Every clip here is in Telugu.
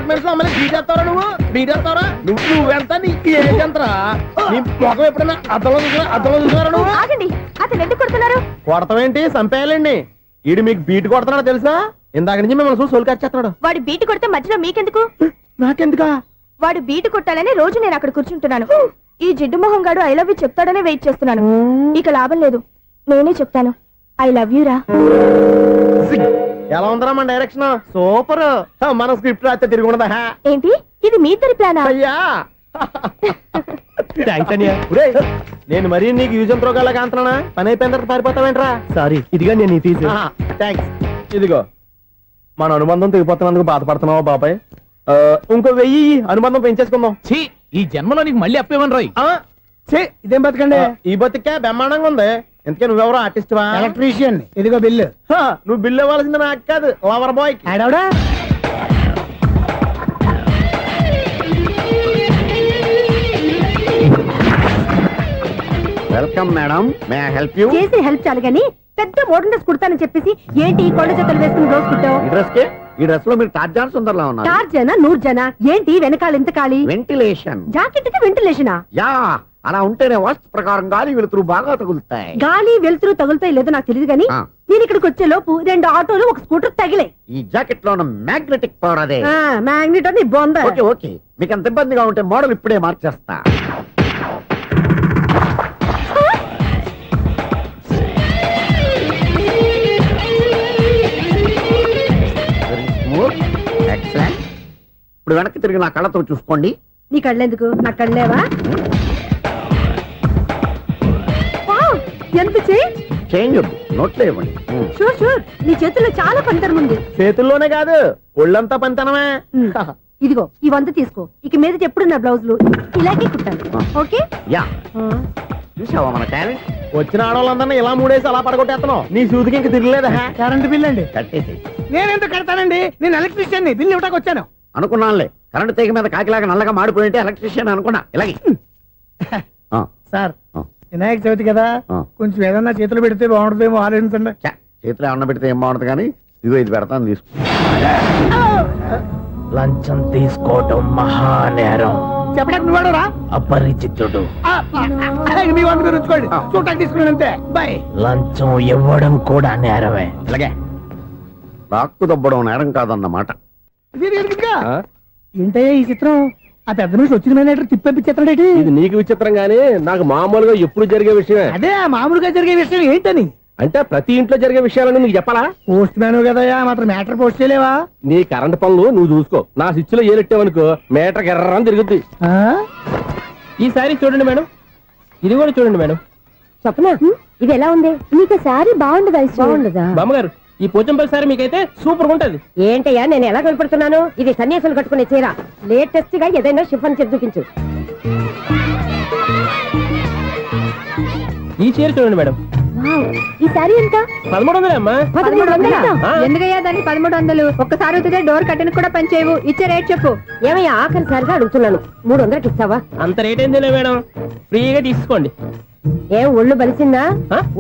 అపార్ట్మెంట్స్ లో అమ్మని బీటేస్తావరా నువ్వెంత నీ ఏజ్ ఎంతరా? నీ మొఖం ఎప్పుడైనా అద్దంలో చూసారా నువ్వు? ఆగండి, అతను ఎందుకు కొడుతున్నారు? కొడతావేంటి? చంపేయాలండి. ఈడు మీకు బీట్ కొడుతున్నాడు తెలుసా? ఇందాక నుంచి మిమ్మల్ని చూసి సోలు కచ్చేస్తున్నాడు. వాడు బీటు కొడితే మధ్యలో మీకెందుకు? నాకెందుకా? వాడు బీటు కొట్టాలని రోజు నేను అక్కడ కూర్చుంటున్నాను. ఈ జిడ్డు మొహం గాడు ఐ లవ్ యూ చెప్తాడనే వెయిట్ చేస్తున్నాను. ఇక లాభం లేదు, నేనే చెప్తాను ఐ లవ్ యూ రా. ఎలా ఉందరా మన డైరెక్షన్? సూపర్. మన స్క్రిప్ట్ రాస్తే తిరిగి ఉండదా? ఏంటి ఇది మీ ఇద్దరి ప్లానా? అయ్యా నేను మరీ నీకు యూజ్ ఎంతో గలగా అంటున్నా. పని అయిపోయిన తర్వాత పారిపోతావేంట్రా? సారీ, ఇదిగా నేను ఈ ఫీజు. థ్యాంక్స్. ఇదిగో మన అనుబంధం తెగిపోతున్నందుకు బాధపడుతున్నావా బాబాయ్? ఇంకో 1000 అనుబంధం పెంచేసుకుందాం. ఈ జన్మలో నీకు మళ్ళీ అప్పేమని రాయి. ఇదేం బతికండి? ఈ బతికే బ్రహ్మాండంగా ఉంది. ఎందుకే నువ్వెవరో ఆర్టిస్ట్ వా? ఎలక్ట్రీషియన్. ఇదిగో బిల్లు. నువ్వు బిల్లు ఇవ్వాల్సింది నాకు కాదు, లవర్ బాయ్. ఆడవడా? Welcome madam, may I help you? చేసి హెల్ప్ చాలు గాని పెద్ద మోడల్ డ్రెస్ కుడతానని చెప్పేసి ఏంటి కొండ జతలు వేసుకుని రోజు కుట్టావు? ఈ డ్రెస్ కే ఈ డ్రెస్ లో మీరు టార్జాన్ సుందర్లా ఉన్నారు. టార్జనా నూర్జనా ఏంటి వెనకాల ఎంత ఖాళీ? వెంటిలేషన్. జాకెట్ కి వెంటిలేషనా? యా, అలా ఉంటేనే వాస్తు ప్రకారం గాలి వెలుతురు బాగా తగులుతాయి. గాలి వెలుతురు తగులుతాయి లేదో నాకు తెలియదు గానీ నేను ఇక్కడికి వచ్చే లోపు 2 ఆటోలు ఒక స్కూటర్ తగిలే. ఈ జాకెట్ లో ఉన్న మ్యాగ్నెటిక్ పవర్ అదే. మ్యాగ్నెట్ అని బొంద. ఓకే ఓకే, మీకు అంత ఇబ్బందిగా ఉంటే మోడల్ ఇప్పుడే మార్చేస్తా. ఎక్సలెంట్. ఇప్పుడు వెనక్కి తిరిగి నా కళ్ళతో చూసుకోండి. నీ కళ్ళెందుకు? నా కళ్ళేవా? ఎంత చేంజ్ నోట్లో ఇవ్వండి. షూర్ షూర్, నీ చేతుల్లో చాలా పనితనం ఉంది. చేతుల్లోనే కాదు ఒళ్ళంతా పనితనమే. ఇదిగో ఈ 100 తీసుకో. ఇక మీద ఎప్పుడు నా బ్లౌజులు ఇలాగే కుట్టాను. ఓకే? యా, చూసావా మన టాలెంట్? వచ్చిన ఆడవాళ్ళందరినీ ఇలా మూడేసి అలా పడగొట్టేస్తున్నావు. నీ సూదికి ఇంక తిరగలేదా? కరెంట్ బిల్ అండి. కట్టేసి. నేనెందుకు కడతానండి? నేను ఎలక్ట్రీషియన్. బిల్ ఇవ్వడానికి వచ్చాను. అనుకున్నానులే, కరెంట్ తీగ మీద కాకిలాగా నల్లగా మాడిపోయింటే ఎలక్ట్రీషియన్ అనుకున్నా. ఇలాగే సార్, వినాయక చవితి కదా, కొంచెం ఏదన్నా చేతులు పెడితే బాగుంటుందేమో ఆలోచించండి. చేతిలో అన్న పెడితే ఏం బాగుంటుంది కానీ ఇదిగో ఇది పెడతాను, తీసుకో. లంచం తీసుకోవటం మహానేరం. చెప్పడానికి నువ్వాడరా? అపరిచితుడు. మీ వంద మీరు ఉంచుకోండి, చూడటానికి తీసుకున్నాను అంతే. బాయ్. లంచం ఇవ్వడం కూడా నేరమే. ఇలాగే రాక్కు దబ్బడం నేరం కాదన్నమాట. ఏంటయ్యా ఈ చిత్రం? ఆ పెద్ద నుంచి వచ్చిన మేనేటర్ తిప్పించేస్తాడేటి? ఇది నీకు విచిత్రం గానీ నాకు మామూలుగా ఎప్పుడు జరిగే విషయమే. అదే మామూలుగా జరిగే విషయం ఏంటని? అంటే ప్రతి ఇంట్లో జరిగే విషయాలను నీకు చెప్పాలా? పోస్ట్ మ్యాన్ కదయ్యా, మాత్రం మ్యాటర్ పోస్ట్ చేయలేవా? నీ కరెంట్ పనులు నువ్వు చూసుకో. నా స్విచ్ లో ఏలెట్టావనుకో మీటర్ ఎర్రని తిరుగుద్ది. ఈసారి చూడండి మేడం, ఇది కూడా చూడండి మేడం. చెప్పనా ఇది ఎలా ఉంది? నీకు సారీ బాగుండదా? బాగుండదా బామ్మగారు? ఈ పోచంపల్లి సారీ మీకైతే సూపర్ ఉంటది. ఏంటయ్యా నేను ఎలా కనపడుతున్నాను? ఇది సన్యాసులు కట్టుకునే చీర. లేటెస్ట్ గా ఏదైనా షిఫాన్ చేసి చూపించు. ఈ చీర చూడండి మేడం. ఈ సారీ ఎంత? 1300 అమ్మా. 1300? ఎందుకయ్యా దానికి 1300? ఒక్కసారి అవుతుందే డోర్ కట్టెన్ కూడా పని చేయవు. ఇచ్చే రేట్ చెప్పు. ఏమయ్యా ఆఖరిసారిగా అడుగుతున్నాను, 300కి ఇస్తావా? అంత రేట్ ఏందిలే మేడం, ఫ్రీగా తీసుకోండి. ఏం ఒళ్ళు బలిసిందా?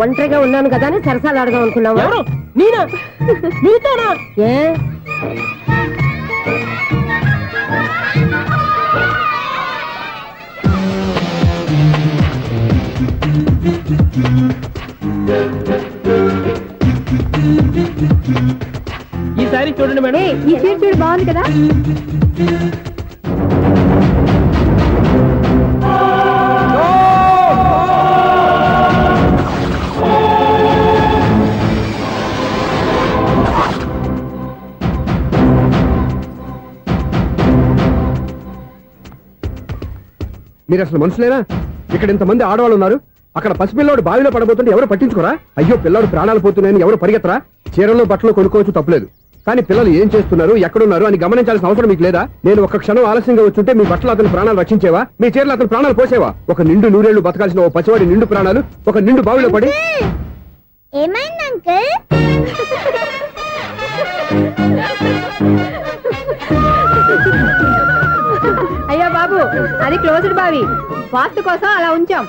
ఒంటరిగా ఉన్నాను కదా అని సరసాలు అడదాం అనుకున్నావా? ఎవరు? నేనా? నీతోనా? ఏ ఈ సారీ చూడండి మేడం. ఈ చీర చూడు, బాగుంది కదా? మీరు అసలు మనుషులేనా? ఇక్కడ ఇంతమంది ఆడవాళ్ళు ఉన్నారు, అక్కడ పసిపిల్లాడు బావిలో పడబోతుంటే ఎవరు పట్టించుకోరా? అయ్యో పిల్లాడు ప్రాణాలు పోతున్నాయని ఎవరు పరిగెత్తరా? చీరలో బట్టలు కొనుక్కోవచ్చు, తప్పులేదు. కానీ పిల్లలు ఏం చేస్తున్నారు, ఎక్కడున్నారు అని గమనించాల్సిన అవసరం మీకు లేదా? నేను ఒక్క క్షణం ఆలస్యంగా వచ్చుంటే మీ బట్టలు అతని ప్రాణాలు రక్షించేవా? మీ చీరలు అతని ప్రాణాలు పోసేవా? ఒక నిండు నూరేళ్లు బతకాల్సిన ఓ పసివాడి నిండు ప్రాణాలు ఒక నిండు బావిలో పడి. ఏమైంది అంకుల్? అయ్యో బాబు, అది క్లోజ్డ్ బావి, వాస్తు కోసం అలా ఉంచాం.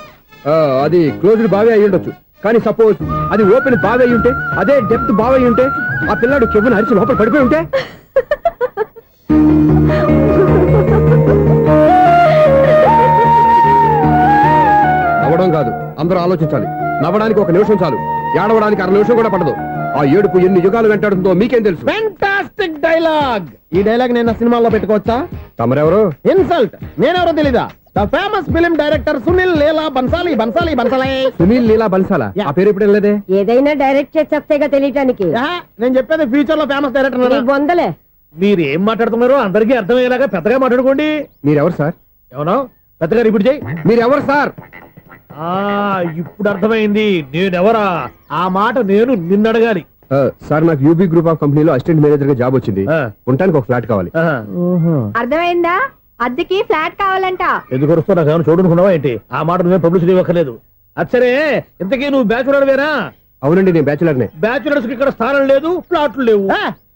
అది క్లోజ్డ్ బావి అయి ఉండొచ్చు, కానీ సపోజ్ అది ఓపెన్ బావి అయి ఉంటే, అదే డెప్త్ బావి అయి ఉంటే, ఆ పిల్లాడు చెవును అరిచి లోపల పడిపోయి ఉంటే అందరూ ఆలోచించాలి. నవ్వడానికి 1 నిమిషం చాలు, ఏడవడానికి 1/2 నిమిషం కూడా పడదు. ఆ ఏడుపు ఎన్ని యుగాలు వెంటాడుతుందో మీకేం తెలుసు? Fantastic dialogue. ఈ డైలాగ్ నేను సినిమాలో పెట్టుకోవచ్చా? తమరెవరు? ఇన్సల్ట్. నేనెవరో తెలీదా? The famous film director Sunil Leela Bansali. Bansali Bansali Sunil Leela బన్సాలా? ఆ పేరు ఇప్పుడు లేదే. ఏదైనా డైరెక్ట్ చేసేస్తేగా తెలియటానికి. నేను చెప్పేది ఫ్యూచర్ లో ఫేమస్ డైరెక్టర్. బొందలే. మీరు ఏం మాట్లాడుతున్నారో అందరికీ అర్థమయ్యేలాగా పెద్దగా మాట్లాడుకోండి. మీరెవరు సార్? ఎవరో పెద్దగా రిపీట్ చేయి. మీరెవరు సార్? ఇప్పుడు అర్థమైంది నేనెవరా. ఆ మాట నేను నిన్నడగాలి. సార్, నాకు యూబీ గ్రూప్ ఆఫ్ కంపెనీలో అసిస్టెంట్ మేనేజర్ గా జాబ్ వచ్చింది. ఉండటానికి 1 ఫ్లాట్ కావాలి. అర్థమైందా? అద్దెకి ఫ్లాట్ కావాలంట. ఎందుకు వస్తా నాకు చూడనుకున్నావా ఏంటి? ఆ మాట నువ్వే పబ్లిసిటీ ఇవ్వక్కర్లేదు. అచ్చరే, ఇంతకీ నువ్వు బ్యాచులర్ వేరా? అవునండి, నేను బ్యాచులర్నే. బ్యాచులర్స్ కి ఇక్కడ స్థానం లేదు, ఫ్లాట్లు లేవు.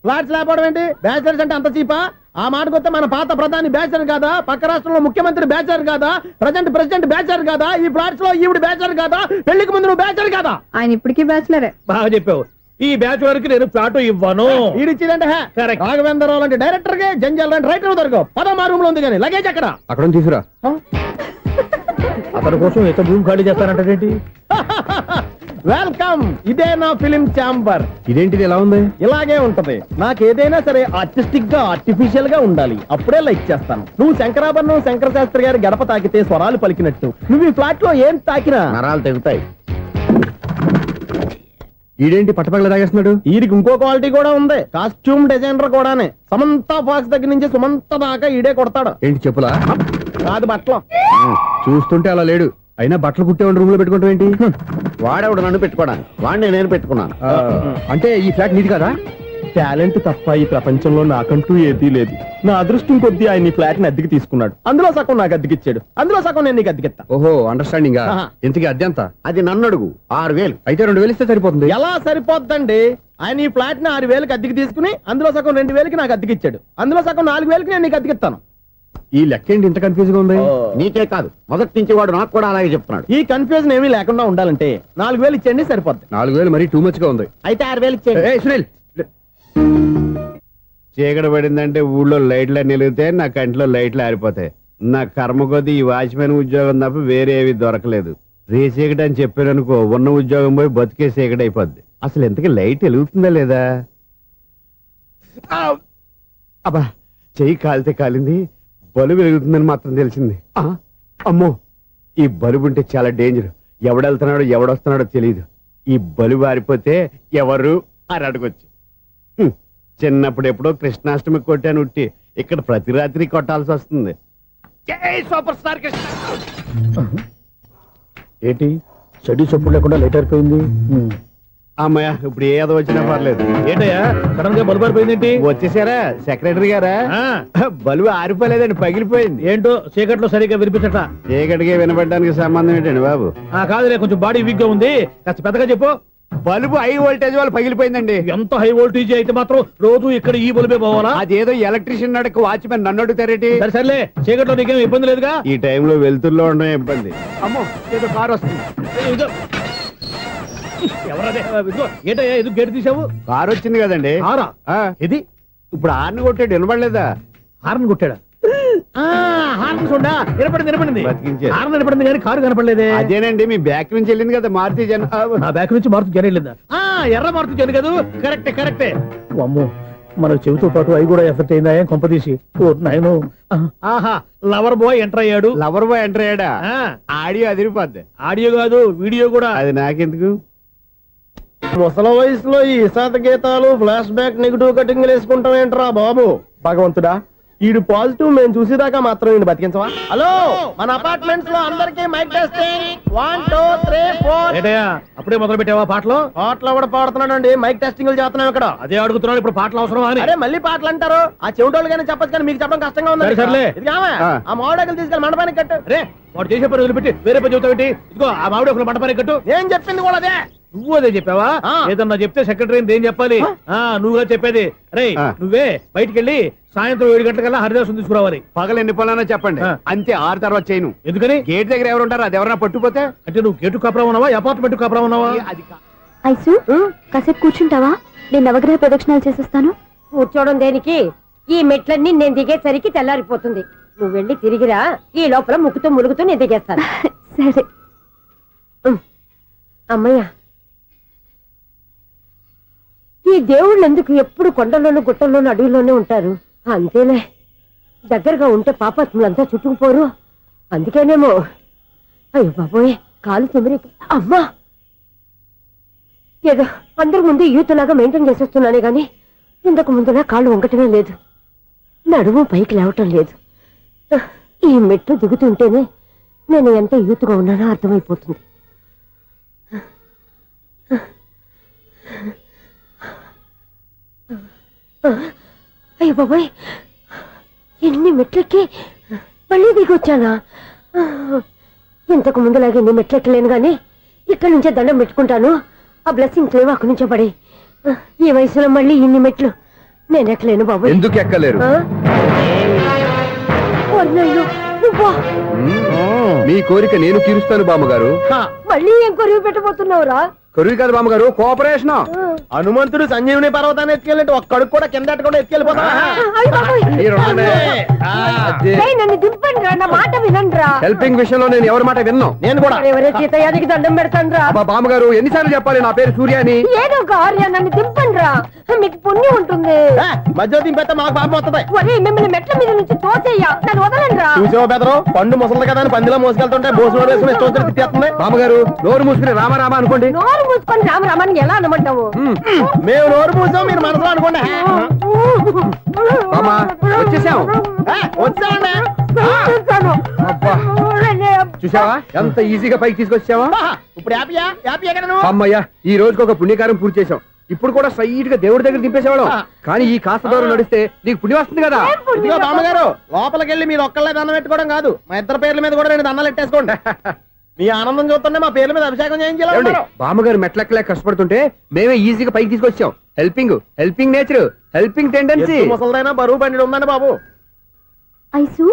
ఫ్లాట్స్ లేకపోవడం ఏంటి? బ్యాచులర్స్ అంటే అంత చీపా? ఆ మాటకొస్తే మన పాత ప్రధాని బ్యాచర్ కాదా? పక్క రాష్ట్రంలో ముఖ్యమంత్రి బ్యాచర్ కాదా? ప్రెసిడెంట్ బ్యాచర్ కాదా? ఈ ఫ్లాట్స్ లో ఈవిడ బ్యాచర్ కాదా? పెళ్లికి ముందు నువ్వు బ్యాచర్ కాదా? ఆయన ఇప్పటికీ బ్యాచులరే. బాగా చెప్పావు. ఈ బ్యాచులర్ కి నేను ఫ్లాట్ ఇవ్వను. ఈడిచ్చిందంటే రాఘవేంద్రరావు లాంటి డైరెక్టర్ కి జంజల్ లాంటి రైటర్ దొరకవు. 13 రూమ్ లో ఉంది కానీ లగేజ్ అక్కడ. అక్కడ తీసుకురా. అతని కోసం ఎంత భూమి ఖాళీ చేస్తానంటే వెల్కమ్. ఇదే నా ఫిలిం ఛాంబర్. ఇదేంటిది ఎలా ఉంది? ఇలాగే ఉంటది. నాకు ఏదైనా సరే ఆర్టిస్టిక్ గా ఆర్టిఫిషియల్ గా ఉండాలి. అప్పుడే లైక్ చేస్తాను. నువ్వు శంకరాభరణం శంకర శాస్త్రి గారి గడప తాకితే స్వరాలు పలికినట్టు నువ్వు ఈ ఫ్లాట్ లో ఏం తాకినా నరాలు తెగుతాయి. ఈడేంటి పట్టపగల తాగేస్తున్నాడు? వీరికి ఇంకో క్వాలిటీ కూడా ఉంది. కాస్ట్యూమ్ డిజైనర్ కూడానే. సమంత ఫాక్స్ దగ్గర నుంచి సుమంత దాకా ఈడే కొడతాడు. ఏంటి చెప్పులా? కాదు, బట్టలు. చూస్తుంటే అలా లేడు. అయినా బట్టలు కుట్టేవాడి రూమ్ లో పెట్టుకుంటాం ఏంటి? వాడేవాడు నన్ను పెట్టుకోవడానికి. వాడిని నేను పెట్టుకున్నాను. అంటే ఈ ఫ్లాట్ నీది కదా? టాలెంట్ తప్ప ఈ ప్రపంచంలో నాకంటూ ఏదీ లేదు. నా అదృష్టం కొద్దీ ఆయన ఈ ఫ్లాట్ ని అద్దెకి తీసుకున్నాడు. అందులో సగం నాకు అద్దెకిచ్చాడు. అందులో సగం నేను నీకు అద్దెకిస్తా. ఓహో, అండర్స్టాండింగ్. ఇంతకీ అద్దె ఎంత? అది నన్ను అడుగు. 6,000. అయితే 2,000 ఇస్తే సరిపోతుంది. ఎలా సరిపోద్దండి? ఆయన ఈ ఫ్లాట్ ని 6,000కి అద్దెకి తీసుకుని అందులో సగం 2,000కి నాకు అద్దెకిచ్చాడు. అందులో సగం 4,000కి నేను నీకు అద్దెకిస్తాను. ఈ లెక్క ఏంటి ఇంత కన్ఫ్యూజ్ గా ఉంది? నీకే కాదు, మొదటి నుంచి వాడు నాకు కూడా అలాగే చెప్తున్నాడు. ఈ కన్ఫ్యూజన్ ఏమీ లేకుండా ఉండాలంటే 4,000 ఇచ్చేయండి, సరిపోద్ది. 4,000 మరీ టూ మచ్ గా ఉంది. అయితే 6,000 ఇచ్చేయండి. ఏయ్ సునీల్, చీకటి పడిందంటే ఊళ్ళో లైట్లు నిలిగితే నా కంటిలో లైట్లు ఆరిపోతాయి. నా కర్మ కొద్దీ ఈ వాచ్మెన్ ఉద్యోగం తప్ప వేరే ఏవి దొరకలేదు. రేసీకటి అని చెప్పారనుకో, ఉన్న ఉద్యోగం పోయి బతికే చీకటి అయిపోద్ది. అసలు ఇంతకీ లైట్ వెలుగుతుందా లేదా? అబ్బా, చెయ్యి కాలితే కాలింది, బలుబు వెలుగుతుందని మాత్రం తెలిసింది. అమ్మో, ఈ బలుబు ఉంటే చాలా డేంజర్. ఎవడెళ్తున్నాడో ఎవడొస్తున్నాడో తెలియదు. ఈ బలుబు ఆరిపోతే ఎవరు అని అడగొచ్చు. చిన్నప్పుడు ఎప్పుడో కృష్ణాష్టమి కొట్టాను ఉట్టి, ఇక్కడ ప్రతి రాత్రి కొట్టాల్సి వస్తుంది. Super star Krishna. ఏంటి చెడు చెప్పుడు లేకుండా లైట్ అయిపోయింది? అమ్మయ్య, ఇప్పుడు ఏదో వచ్చినా పర్లేదు. ఏంటయ్యా సడన్ గా బల్బు అయిపోయింది ఏంటి? వచ్చేసారా సెక్రటరీ గారా? బలుబు ఆరిపోలేదండి, పగిలిపోయింది. ఏంటో చీకట్లో సరిగ్గా వినిపించట. చీకటికి వినపడడానికి సంబంధం ఏంటండి బాబు? కాదులే, కొంచెం బాడీ వీక్ గా ఉంది, కాస్త పెద్దగా చెప్పు. బల్బు హై వోల్టేజ్ వాళ్ళు పగిలిపోయిందండి. ఎంత హై వోల్టేజ్ అయితే మాత్రం రోజు ఇక్కడ ఈ బల్బే పోవాలా? అదేదో ఎలక్ట్రీషియన్ నడక వాచ్మెన్ నన్ను అడుగుతారేటి? సరే సర్లే, చీకట్లో నీకేం ఇబ్బంది లేదుగా? ఈ టైంలో వెళ్తుల్లో ఉండడం ఇబ్బంది. అమ్మో, ఏదో కారు వస్తుంది. ఎవరదే? ఏంటయ్యా ఎందుకు గేటు తీసావు? కారు వచ్చింది కదండి. కారా? ఇది ఇప్పుడు హార్న్ కొట్టాడు, వినపడలేదా? హార్న్ కొట్టాడా? హార్న్ చూడా వినపడింది. బతికించాడు. హార్న్ వినపడింది కానీ కారు కనపడలేదే. అదేనండి, మీ బ్యాక్ నుంచి వెళ్ళింది కదా మారుతి జన. నా బ్యాక్ నుంచి మారుతు జరగలేదా? ఎర్ర మారుతు జను కదా. కరెక్టే. అమ్మో, మన చెవితో పాటు అవి కూడా ఎఫెక్ట్ అయిందా? ఏం కొంపదీసి? నాయను, ఆహా, లవర్ బాయ్ ఎంటర్ అయ్యాడు. లవర్ బాయ్ ఎంటర్ అయ్యాడా? ఆడియో అదిరిపోద్ది. ఆడియో కాదు, వీడియో కూడా. అది నాకెందుకు? ముసల వయసులో ఈ ఇసాత గీతాలు, ఫ్లాష్ బ్యాక్, నెగిటివ్ కటింగ్ వేసుకుంటాం ఏంట్రా బాబు? భగవంతుడా, ఈడు పాజిటివ్ మేము చూసేదాకా మాత్రం ఈయన బతికించవా? హలో, మన అపార్ట్మెంట్స్ లో అందరికీ మైక్ టెస్టింగ్. 1 2 3 4. ఏటయ్యా అప్పుడే మొదలు పెట్టావా పాటలు? పాటలు కూడా పాడుతున్నానండి, మైక్ టెస్టింగ్ చేస్తున్నాం ఇక్కడ. అదే అడుగుతున్నాను, ఇప్పుడు పాటలు అవసరం అని. అరే మళ్ళీ పాటలు అంటారు, ఆ చెవిటోళ్ళు కానీ చెప్పచ్చు కానీ మీకు చెప్పడం కష్టంగా ఉంది. సర్లే, ఆ మామిడాకులు తీసుకెళ్ళి మండపానికి కట్టు. రే, వాడు చేసే పని వదిలిపెట్టి వేరే పని చెబుతావు. ఇదిగో ఆ మామిడాకులు మండపానికి కట్టు. నేను చెప్పింది కూడా అదే. నువ్వు అదే చెప్పావా? ఏదన్నా చెప్తే సెక్రటరీ ఏం చెప్పాలి? నువ్వుగా చెప్పేది. రే, నువ్వే బయటికి వెళ్ళి సాయంత్రం 7 గంటలకల్లా హరిదాసు తీసుకురావాలి. పగలు ఎన్ని పనులన్నా చెప్పండి, అంతే. 6 తర్వాత చేయను. ఎందుకని? గేట్ దగ్గర ఎవరు ఉంటారు, అది ఎవరైనా పట్టుపోతే. అంటే నువ్వు గేటు కాపురా ఉన్నావా, అపార్ట్మెంట్ కాపురా ఉన్నావా? ఐసు, కాసేపు కూర్చుంటావా? నేను నవగ్రహ ప్రదక్షిణాలు చేసేస్తాను. కూర్చోవడం దేనికి? ఈ మెట్లన్నీ నేను దిగేసరికి తెల్లారిపోతుంది. నువ్వు వెళ్ళి తిరిగిరా, ఈ లోపల ముక్కుతూ ములుగుతూ నేను దిగేస్తాను. సరే. అమ్మయ్య, ఈ దేవుళ్ళు ఎందుకు ఎప్పుడు కొండల్లోనూ గుట్టల్లోనూ అడవిలోనే ఉంటారు? అంతేలే, దగ్గరగా ఉంటే పాపాత్ములంతా చుట్టుకుపోరు. అందుకేనేమో. అయ్యో బాబోయ్, కాలు తిమిరి. అమ్మా, ఏదో అందరి ముందు యూత్లాగా మెయింటైన్ చేసేస్తున్నానే గాని ఇంతకు ముందులా కాళ్ళు వంకటమే లేదు, నడుము పైకి లేవటం లేదు. ఈ మెట్లు దిగుతుంటేనే నేను ఎంత యూత్గా ఉన్నానో అర్థమైపోతుంది. అయ్యో బాబాయ్, ఎన్ని మెట్లెక్కి మళ్ళీ దిగొచ్చానా? ఇంతకు ముందులాగే ఎన్ని మెట్లెక్కలేను గాని ఇక్కడి నుంచే దండం పెట్టుకుంటాను. ఆ బ్లెస్సింగ్ లేవు అక్కడి నుంచే పడే. ఈ వయసులో మళ్ళీ ఇన్ని మెట్లు నేను ఎక్కలేను బాబు. ఎందుకు ఎక్కలేరు? మీ కోరిక నేను తీరుస్తాను బామ్మగారు. మళ్ళీ ఏం కొరివి పెట్టబోతున్నావురా? కొరివి కాదు బామ్మగారు, కోఆపరేషన్. హనుమంతుడు సంజీవుని పర్వతాన్ని ఎత్తుకెళ్ళి ఒక్కడికి కూడా కింద ఎట్టకుండా ఎత్తుకెళ్ళిపోతా. నన్ను దింపండి రా, నా మాట వినండి రా. హెల్పింగ్ విషయంలో నేను ఎవరి మాట విన్నాను. నేను కూడా ఎవరే సీతయ్యానికి దండం పెడతాను రా. అబ్బా బామ్మగారు, ఎన్నిసార్లు చెప్పాలి నా పేరు సూర్య అని? ఏదో ఒక ఆర్య, నన్ను దింపండి రా, మీకు పుణ్యం ఉంటుంది. మధ్య దింపేస్తే మాకు పాపం వస్తుంది. ఒరే, మిమ్మల్ని మెట్ల మీద నుంచి తోచేయ్యా, నన్ను వదలండి రా. చూసావా బెదరు, పండు ముసలి కదా అని పందిలో మోసుకెళ్తుంటే భోజనం వేసుకుని ఇష్టం వచ్చినట్టు తిట్టేస్తుంది. బామ్మగారు, నోరు మూసుకుని రామారామా అనుకోండి. నోరు మూసుకొని రామరామాన్ని ఎలా అనమంటావు? మేము నోరు మూసాం, మీరు మనసులో అనుకోండి. బామ్మా, వచ్చేసాం. వచ్చామండి. అబ్బా, చూసావా ఎంత ఈజీగా పైకి తీసుకొచ్చావా? ఇప్పుడు హ్యాపీయా? హ్యాపీయా కదా నువ్వు? అమ్మయ్యా, ఈ రోజుకి ఒక పుణ్యకారం పూర్తి చేసాం. ఇప్పుడు కూడా స్ట్రైట్ గా దేవుడి దగ్గర దింపేసేవాడు. కానీ ఈ కాస్త దూరం నడిస్తే నీకు పుణ్యం వస్తుంది కదా. ఇదిగో బామ్మగారు, లోపలికి వెళ్ళి మీరు ఒక్కళ్ళే దండం పెట్టుకోవడం కాదు, మా ఇద్దరు పేర్ల మీద కూడా నేను దండాలు పెట్టేసుకోండి. మీ ఆనందం చూస్తుంటే మా పేర్ల మీద అభిషేకం చేయించాలి. బామ్మగారు మెట్లెక్కలే కష్టపడుతుంటే మేమే ఈజీగా పైకి తీసుకొచ్చాం. Helping nature, helping tendency. ముసలిదైనా బరువు బండి ఉందండి బాబు. ఐసు,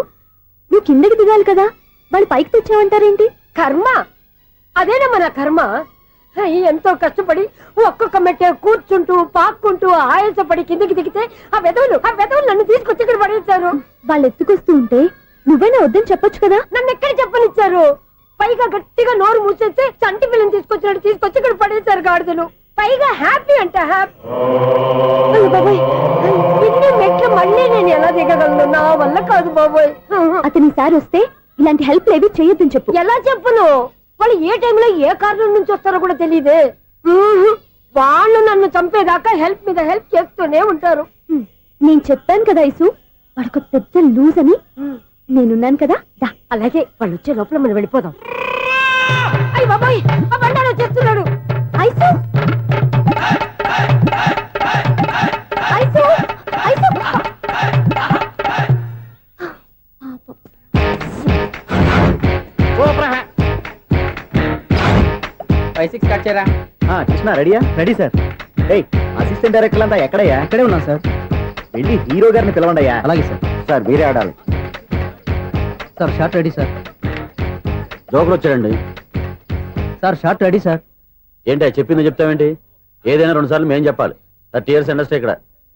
నువ్వు కిందకి దిగాలి కదా, వాళ్ళు పైకి తెచ్చావంటారేంటి? కర్మ, అదేనమ్మా నా కర్మ. ఎంతో కష్టపడి ఒక్కొక్క మెట్టే కూర్చుంటూ పాక్కుంటూ ఆయాసపడి కిందకి దిగితే ఆ వెధవులు నన్ను తీసుకొచ్చి ఇక్కడ పడేశారు. వాళ్ళు ఎత్తుకొస్తూ ఉంటే నువ్వైనా వద్దని చెప్పొచ్చు కదా. నన్ను ఎక్కడ చెప్పనిచ్చారు? పైగా గట్టిగా నోరు మూసేస్తే చంటి పిల్లని తీసుకొచ్చినట్టు తీసుకొచ్చి ఇక్కడ పడేశారు గాడిదలు. పైగా హ్యాపీ అంట హ్యాపీ. బాబాయ్, ఇన్ని మెట్లు మళ్ళీ నేను ఎలా దిగగలను? నా వల్ల కాదు బాబోయ్. అతని సార్ వస్తే ఇలాంటి హెల్ప్ లేవి చేయొద్దని చెప్పు. ఎలా చెప్పును? వాళ్ళు ఏ టైంలో ఏ కారణం నుంచి వస్తారో కూడా తెలియదే. వాళ్ళు నన్ను చంపేదాకా హెల్ప్ మీద హెల్ప్ చేస్తూనే ఉంటారు. నేను చెప్పాను కదా ఐసు, వాడొక పెద్ద లూజ్ అని. నేనున్నాను కదా. అలాగే, వాళ్ళు వచ్చే లోపల మనం వెళ్ళిపోదాం. అయ్య బాబాయ్, ఆ బండారు వచ్చేస్తున్నాడు. Ice, ice, ice. 5-6 కట్ చేయరా. కృష్ణ రెడీయా? Ready sir. ఏయ్, అసిస్టెంట్ డైరెక్టర్ అంతా ఎక్కడయ్యా? ఇక్కడే ఉన్నాం సార్. వెళ్ళి హీరో గారిని పిలవండి అయ్యా. అలాగే సార్. సార్ మీరే ఆడాలి. Sir shot ready sir. Joker వచ్చాడండి. Sir shot ready sir. ఏంటి చెప్పింది చెప్తావేంటి? ఏదైనా 2 సార్లు మేము చెప్పాలి. 30 years ఇండస్ట్రీ ఇక్కడ.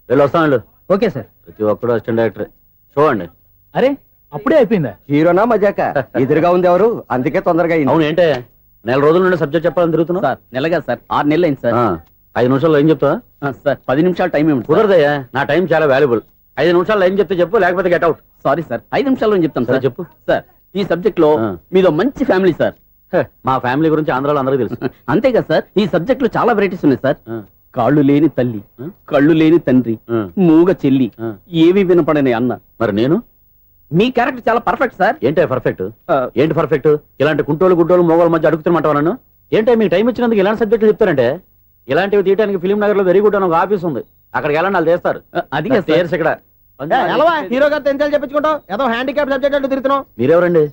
వెళ్ళి వస్తాను వెళ్ళు. Okay sir. ప్రతి ఒక్కడు అసిస్టెంట్ డైరెక్టర్. చూడండి. అరే, అప్పుడే అయిపోయిందా? హీరోనా మజాక? ఎదురుగా ఉంది ఎవరు, అందుకే తొందరగా అయింది. అవును, ఏంటే నెల రోజుల నుండి సబ్జెక్ట్ చెప్పాలని తిరుగుతున్నావు? సార్ నెలగా సార్, 6 నెలలు అయింది సార్. 5 నిమిషాల్లో ఏం చెప్తా? సార్ 10 నిమిషాలు టైం ఏమిటి? కుదరదయ్యా, నా టైం చాలా వాల్యుబుల్. 5 నిమిషాల్లో ఏం చెప్తే చెప్పు, లేకపోతే గెట్ అవుట్. సారీ సార్, 5 నిమిషాల్లో చెప్తాను సార్. చెప్పు. సార్, ఈ సబ్జెక్ట్ లో మీదో మంచి ఫ్యామిలీ సార్. మా ఫ్యామిలీ గురించి ఆంధ్రాలో అందరికీ తెలుసు. అంతేగా సార్, ఈ సబ్జెక్ట్ లో చాలా వెరైటీస్ ఉన్నాయి సార్. కాళ్ళు లేని తల్లి, కళ్ళు లేని తండ్రి, మూగ చెల్లి, ఏవి వినపడని అన్న. మరి నేను? మీ క్యారెక్టర్ చాలా పర్ఫెక్ట్ సార్. ఏంటే పర్ఫెక్ట్? ఏంటి పర్ఫెక్ట్? ఇలాంటి కుంటోళ్ళు గుడ్డోళ్ళు మోగోళ్ళ మధ్య అడుగుతున్నమాట నన్ను. ఏంటంటే మీకు టైం ఇచ్చినందుకు ఇలాంటి సబ్జెక్టులు చెప్తారంటే? ఇలాంటివి తీయడానికి ఫిలిం నగర్ లో వెరీ గుడ్ అని ఒక ఆఫీస్ ఉంది, అక్కడికి వెళ్ళండి, వాళ్ళు చేస్తారు. అది ఇక్కడ హీరో గారు తెంచాలి చెప్పించుకుంటావు, ఏదో హ్యాండిక్యాప్ సబ్జెక్ట్ అంటూ తిరుగుతున్నావు. మీరెవరండి?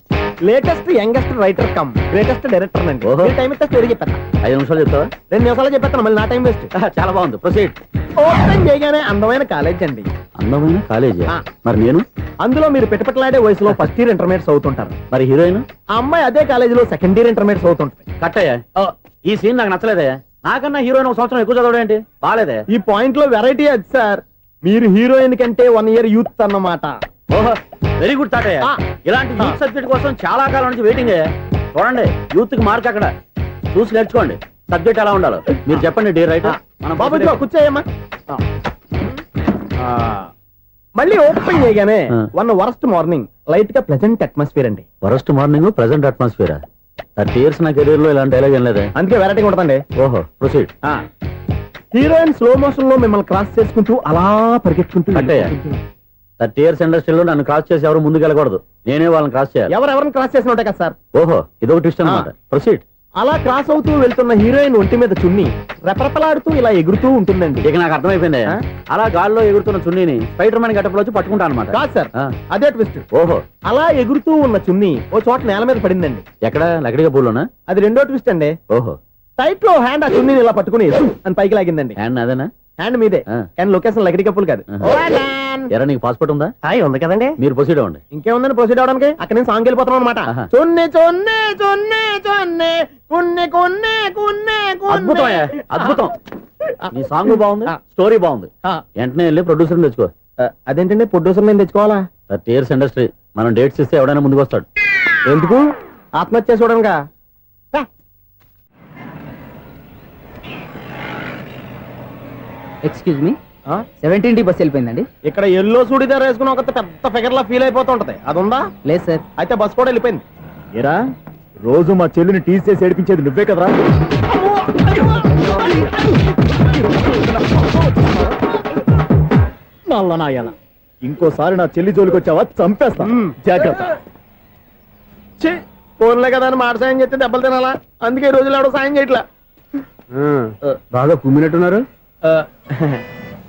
Latest youngest writer cum greatest director అండి. టైం ఇస్తే స్టోరీ చెప్పాను. 5 నిమిషాలు చెప్తావా? 2 నిమిషాలు చెప్పేస్తాను, మళ్ళీ నా టైం వేస్ట్. చాలా బాగుంది, ప్రొసీడ్. ఓపెన్ చేయగానే అందమైన కాలేజ్ అండి. అందమైన కాలేజ్? మరి నేను? అందులో మీరు పెట్టుపట్లాడే వయసులో ఫస్ట్ ఇయర్ ఇంటర్మీడియట్స్ అవుతుంటారు. మరి హీరోయిన్? ఆ అమ్మాయి అదే కాలేజీలో సెకండ్ ఇయర్ ఇంటర్మీడియట్స్ అవుతుంటుంది. కట్టయ్యా, ఈ సీన్ నాకు నచ్చలేదే. నాకన్నా హీరోయిన్ 1 సంవత్సరం ఎక్కువ చదవడం ఏంటి? బాలేదే. ఈ పాయింట్ లో వెరైటీ అది సార్. మీరు హీరోయిన్ కంటే 1 year యూత్ అన్నమాట. ఓహో, వెరీ గుడ్ థాట్. ఇలాంటి యూత్ సబ్జెక్ట్ కోసం చాలా కాలం నుంచి వెయిటింగ్. చూడండి, యూత్ కి మార్క్ అక్కడ. చూసి నేర్చుకోండి సబ్జెక్ట్ ఎలా ఉండాలో మీరు చెప్పండి డియర్ రైటర్ మనం బాబు ఇదిగో కూర్చోయమ్మా మళ్ళీ ఓపెన్ చేయగానే ఆ. వన్ వరస్ట్ మార్నింగ్ లైట్ గా ప్లెజెంట్ అట్మాస్ఫియర్ అండి. First morning present atmosphere 30 years నా కెరీర్ లో ఇలాంటి డైలాగ్ ఏం లేదే అందుకే వెరైటీగా ఉంటుందండి. ఓహో ప్రొసీడ్ హీరోయిన్ స్లో మోషన్ లో మిమ్మల్ని క్రాస్ చేసుకుంటూ అలా పరిగెట్టుకుంటూ కట్టయ్య. 30 years ఇండస్ట్రీలో నన్ను క్రాస్ చేసి ఎవరు ముందుకు వెళ్ళకూడదు నేనే వాళ్ళని క్రాస్ చేయాలి ఎవరెవరిని క్రాస్ చేసిన ఉంటాయి కదా సార్. ఓహో ఇదొక ట్విస్ట్ అన్నమాట ప్రొసీడ్ అలా క్రాస్ అవుతూ వెళ్తున్న హీరోయిన్ ఒంటి మీద చున్ని రెపరెపలాడుతూ ఇలా ఎగురుతూ ఉంటుందండి. ఇక నాకు అర్థమైపోయింది ఆ? అలా గాల్లో ఎగురుతున్న చున్నీని స్పైడర్ మ్యాన్ గట్టపులో వచ్చి పట్టుకుంటా అనమాట కాదు సార్, ఆ. అదే ట్విస్ట్. ఓహో అలా ఎగురుతూ ఉన్న చున్ని ఓ చోట నేల మీద పడిందండి. ఎక్కడ లకడిగా పూలోనా అది రెండో ట్విస్ట్ అండి. ఓహో టైట్ లో హ్యాండ్ ఆ చున్నీని ఇలా పట్టుకుని అని పైకి లాగిందండి. హ్యాండ్ అదేనా హ్యాండ్ మీదే ఆ. కానీ లొకేషన్ లగడి కప్పులు కాదు. ఆహా. ఎరా నీకు పాస్పోర్ట్ ఉందా హాయ్ ఉంది కదండి. మీరు ప్రొసీడ్ అవ్వండి ఇంకేముందని ప్రొసీడ్ అవడానికి అక్కడ నేను సాంగ్ వెళ్ళిపోతాం అనమాట. ఆహా. చున్ని చున్ని చున్ని చున్ని కున్ని కున్ని కున్ని అద్భుతం అయ్యా, అద్భుతం నీ సాంగ్ బాగుంది స్టోరీ బాగుంది వెంటనే వెళ్ళి ప్రొడ్యూసర్ తెచ్చుకో అదేంటండి ప్రొడ్యూసర్ నేను తెచ్చుకోవాలా? 30 years ఇండస్ట్రీ మనం డేట్స్ ఇస్తే ఎవడైనా ముందుకు వస్తాడు ఎందుకు ఆత్మహత్య చూడనుగా. Excuse me 17D bus వెళ్ళిపోయిందండి. ఇక్కడ ఎల్లో చూడిదార్ వేసుకుని ఒక పెద్ద ఫిగర్ లా ఫీల్ అయిపోతూ ఉంటది అది ఉందా? లేదు సార్. అయితే బస్ కూడా వెళ్ళిపోయింది. ఏరా రోజు మా చెల్లిని టీస్ చేసి ఏడిపించేది నువ్వే కదరా? నల్ల నాయన ఇంకోసారి నా చెల్లి జోలికి వచ్చావా చంపేస్తా జాగ్రత్త. ఫోన్లే కదా అని మాట సాయం చేస్తే దెబ్బలు తినాలా? అందుకే ఈ రోజులు ఎవడో సాయం చేయట్లా. బాగా కుమ్మినట్టున్నారు.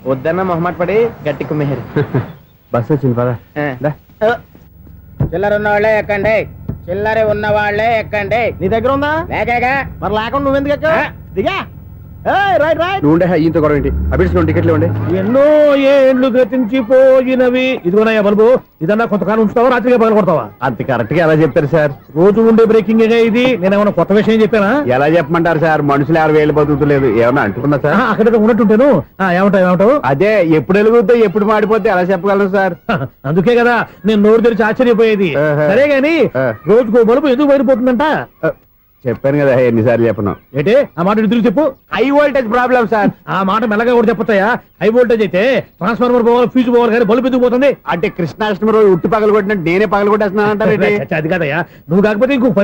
వద్దన్న మొహమాట పడి గట్టి కుమ్మేహారు. బస్ వచ్చింది పదా. చిల్లర ఉన్న వాళ్ళే ఎక్కండి, చిల్లర ఉన్న వాళ్ళే ఎక్కండి. నీ దగ్గర ఉందా? లేకగా మరి లేకుండా నువ్వెందుకు ఎక్కా? దిగా. Right right. నువ్వు ఉండే ఈయంతో గొడవ ఏంటి? అభిడ్స్ టికెట్లు ఇవ్వండి. ఎన్నో ఏండ్లు గతించిపోయినవి. ఇదిగోనయ్యా బల్బు, ఇదన్నా కొంతకాలం ఉంచుతావా రాత్రిగా పగల కొడతావా? అంత కరెక్ట్ గా ఎలా చెప్తారు సార్? రోజు ఉండే బ్రేకింగ్ ఇది. నేనేమన్నా కొత్త విషయం చెప్పానా? ఎలా చెప్పమంటారు సార్? మనుషులు ఎవరు వేలు బతుకుతలేదు ఏమన్నా అంటున్నా సార్? అక్కడ ఉన్నట్టుంటాను. ఏమంటావు? అదే ఎప్పుడు వెలుగుద్దో ఎప్పుడు మాడిపోతే ఎలా చెప్పగలను సార్? అందుకే కదా నేను నోరు తెరిచి ఆశ్చర్యపోయేది. ఆహా. సరే గాని ఆ. రోజుకో బలుపు ఎందుకు బయటపోతుందంట? చెప్పాను కదా ఎన్నిసార్లు చెప్పను. ఏంటే ఆ మాట తిరిగి చెప్పు. High voltage problem sir. ఆ మాట మెల్లగా కూడా చెప్పొచ్చాయా? హై వోల్టేజ్ అయితే ట్రాన్స్ఫార్మర్ పోవాలి, ఫ్యూజ్ పోవాలి, కానీ బల్బు ఎందుకు పోతుంది? అంటే కృష్ణాష్టమి రోజు ఉట్టి పగలు కొట్టినట్టు నేనే పగలు కొట్టేస్తున్నాను అంటారు. అది కాదయ్యా, నువ్వు కాకపోతే ఇంకో 10